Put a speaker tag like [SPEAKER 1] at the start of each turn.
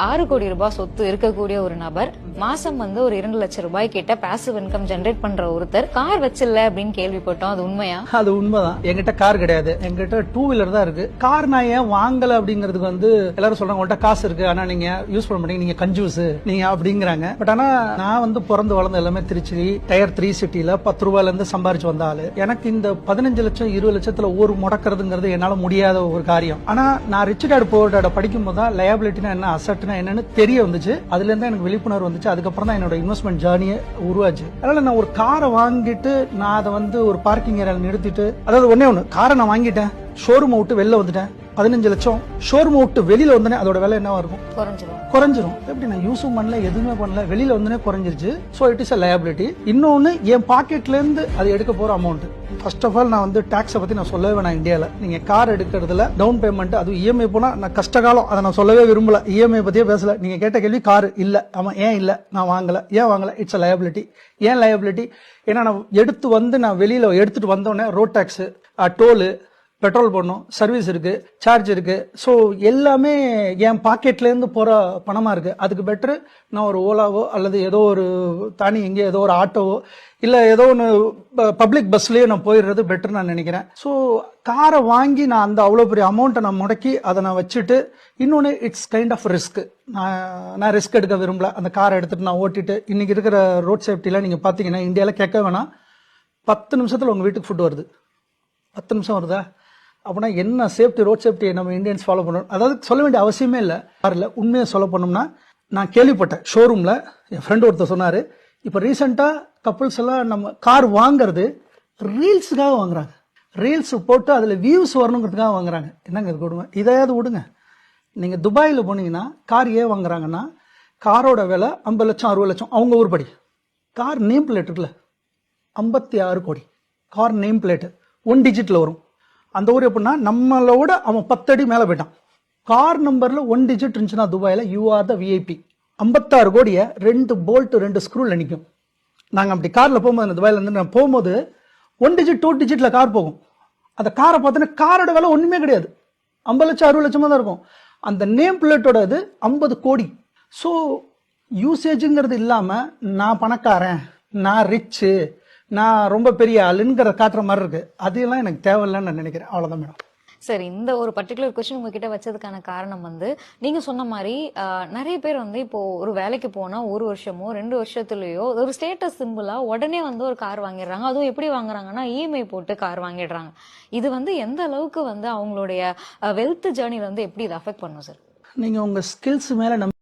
[SPEAKER 1] 6 கோடி ரூபாய் சொத்து இருக்கக்கூடிய ஒரு நபர் மாசம் வந்து ஒரு 2 லட்சம் ரூபாய் கிட்ட பாசிவ் இன்கம் ஜெனரேட் பண்ற ஒருத்தர் கார் வச்சில்ல அப்படின்னு கேள்விப்பட்டோம். அது உண்மையா?
[SPEAKER 2] அது உண்மைதான். என்கிட்ட கார் கிடையாது, என்கிட்ட 2 வீலர் தான் இருக்கு. கார் நான் ஏன் வாங்கல அப்படிங்கிறதுக்கு வந்து எல்லாரும் சொல்றாங்க உங்கள்கிட்ட காசு இருக்கு ஆனா நீங்க யூஸ் பண்ண மாட்டீங்க, நீங்க கஞ்சூஸ் நீங்க அப்படிங்கிறாங்க. பட் ஆனா நான் வந்து பிறந்து வளர்ந்த எல்லாமே திருச்சி டயர் 3 சிட்டில 10 ரூபாயில இருந்து சம்பாரிச்சு வந்த ஆளு. எனக்கு இந்த 15 லட்சம் 20 லட்சத்துல ஒரு முடக்கிறதுங்கிறது என்னால முடியாத ஒரு காரியம். ஆனா நான் ரிச் டாட் புவர் டாட் படிக்கும் போது தான் லயபிலிட்டினா என்ன, அசட் என்னன்னு தெரிய வந்துச்சு. அதுல இருந்து எனக்கு விழிப்புணர்வு வந்துச்சு. அதுக்கப்புறம் தான் என்னோட இன்வெஸ்ட்மெண்ட் ஜர்னியை உருவாச்சு. அதனால நான் ஒரு காரை வாங்கிட்டு நான் அதை வந்து ஒரு பார்க்கிங் ஏரியால நிறுத்திட்டு, அதாவது ஒண்ணு காரை நான் வாங்கிட்டேன், ஷோரூம் விட்டு வெளில வந்துட்டேன், 15 லட்சம் ஷோரூம் விட்டு வெளியில வந்தேன், அதோட விலை என்னவா இருக்கும்? குறைஞ்சிரும். எப்படி நான் யூஸும் பண்ணல, எதுவுமே பண்ணல, வெளியில வந்தனே குறைஞ்சிருச்சு. So it is a liability. இன்னொன்னு என் பாக்கெட்ல இருந்து அது எடுக்க போற அமௌண்ட். ஃபர்ஸ்ட் ஆஃப் ஆல் நான் வந்து டாக்ஸை பத்தி நான் சொல்லவே வேணாம். இந்தியால நீங்க கார் எடுக்கிறதுல டவுன் பேமெண்ட், அது இஎம்ஐ போனா நான் கஷ்டகாலம், அதை நான் சொல்லவே விரும்பல. இஎம்ஐ பத்தியே பேசல. நீங்க கேட்ட கேள்வி கார் இல்ல, ஆமா ஏன் இல்ல, நான் வாங்கல, ஏன் வாங்கல, இட்ஸ் a liability. ஏன் liability? ஏன்னா நான் எடுத்து வந்து நான் வெளியில எடுத்துட்டு வந்தோடனே ரோட் டாக்ஸ், டோலு, பெட்ரோல் போடணும், சர்வீஸ் இருக்கு, சார்ஜ் இருக்கு. ஸோ எல்லாமே என் பாக்கெட்ல இருந்து போற பணமா இருக்கு. அதுக்கு பெட்டர் நான் ஒரு ஓலாவோ அல்லது ஏதோ ஒரு தானி எங்கே ஏதோ ஒரு ஆட்டோவோ இல்ல ஏதோ ஒன்று பப்ளிக் பஸ்லயே நான் போயிடுறது பெட்டர் நான் நினைக்கிறேன். ஸோ காரை வாங்கி நான் அந்த அவ்வளோ பெரிய அமௌண்ட்டை நான் முடக்கி அதை நான் வச்சுட்டு, இன்னொன்று இட்ஸ் கைண்ட் ஆஃப் ரிஸ்க். நான் ரிஸ்க் எடுக்க விரும்பல. அந்த காரை எடுத்துட்டு நான் ஓட்டிட்டு, இன்னைக்கு இருக்கிற ரோட் சேஃப்டிலாம் நீங்க பாத்தீங்கன்னா இந்தியாவில கேட்க வேணாம், 10 நிமிஷத்துல உங்க வீட்டுக்கு ஃபுட் வருது. 10 நிமிஷம் வருதா? அப்படின்னா என்ன சேஃப்டி, ரோட் சேஃப்டி நம்ம இந்தியன்ஸ் ஃபாலோ பண்ணணும். அதாவது சொல்ல வேண்டிய அவசியமே இல்லை. காரில் உண்மையை சொல்ல பண்ணோம்னா, நான் கேள்விப்பட்டேன் ஷோரூம்ல என் ஃப்ரெண்ட் ஒருத்தர் சொன்னாரு, இப்போ ரீசெண்டா கப்புள்ஸ் எல்லாம் நம்ம கார் வாங்குறது ரீல்ஸுக்காக வாங்குறாங்க. ரீல்ஸ் போட்டு அதுல வியூஸ் வரணுங்கிறதுக்காக வாங்குறாங்க. என்னங்க இது கொடுங்க, இதையாவது விடுங்க. நீங்க துபாயில போனீங்கன்னா கார் ஏன் வாங்குறாங்கன்னா, காரோட விலை 50 லட்சம் 60 லட்சம் அவங்க ஊர்படி. கார் நேம் பிளேட் இருக்குல்ல, 56 கோடி கார் நேம் பிளேட் 1 டிஜிட்ல வரும். அந்த ஊர் எப்படின்னா நம்மளோட அவன் 10 அடி மேல போயிட்டான். கார் நம்பர்ல 1 டிஜிட் இருந்துச்சுன்னா துபாயில யூ ஆர் த விஐபி. 56 கோடியை 2 போல்ட் 2 ஸ்க்ரூல நிற்கும். நாங்க அப்படி கார்ல போகும்போது, துபாயில இருந்து நான் போகும்போது 1 டிஜிட் 2 டிஜிட்ல கார் போகும். அந்த காரை பார்த்தோன்னா காரோட விலை ஒண்ணுமே கிடையாது, 50 லட்சம் 60 லட்சமா தான் இருக்கும். அந்த நேம் பிளேட்டோட இது 50 கோடி. ஸோ யூசேஜுங்கிறது இல்லாம நான் பணக்காரன், நான் ரிச்சு, நான் ரொம்ப பெரிய ஆளுங்கிற காட்டுற மாதிரி இருக்கு. அதெல்லாம் எனக்கு தேவையில்லைன்னு நான் நினைக்கிறேன். அவ்வளவுதான் மேடம்.
[SPEAKER 1] சரி, இந்த ஒரு பர்டிகுலர் கொஸ்டின் உங்ககிட்ட வச்சதுக்கான காரணம் வந்து, நீங்க சொன்ன மாதிரி நிறைய பேர் வந்து இப்போ ஒரு வேலைக்கு போனா 1 வருஷமோ 2 வருஷத்துலயோ ஒரு ஸ்டேட்டஸ் சிம்பிளா உடனே வந்து ஒரு கார் வாங்கிடுறாங்க. அதுவும் எப்படி வாங்குறாங்கன்னா இஎம்ஐ போட்டு கார் வாங்கிடுறாங்க. இது வந்து எந்த அளவுக்கு வந்து அவங்களுடைய வெல்த் ஜேர்னில வந்து எப்படி இது அஃபெக்ட் பண்ணும் சார்?
[SPEAKER 2] நீங்க உங்க ஸ்கில்ஸ் மேல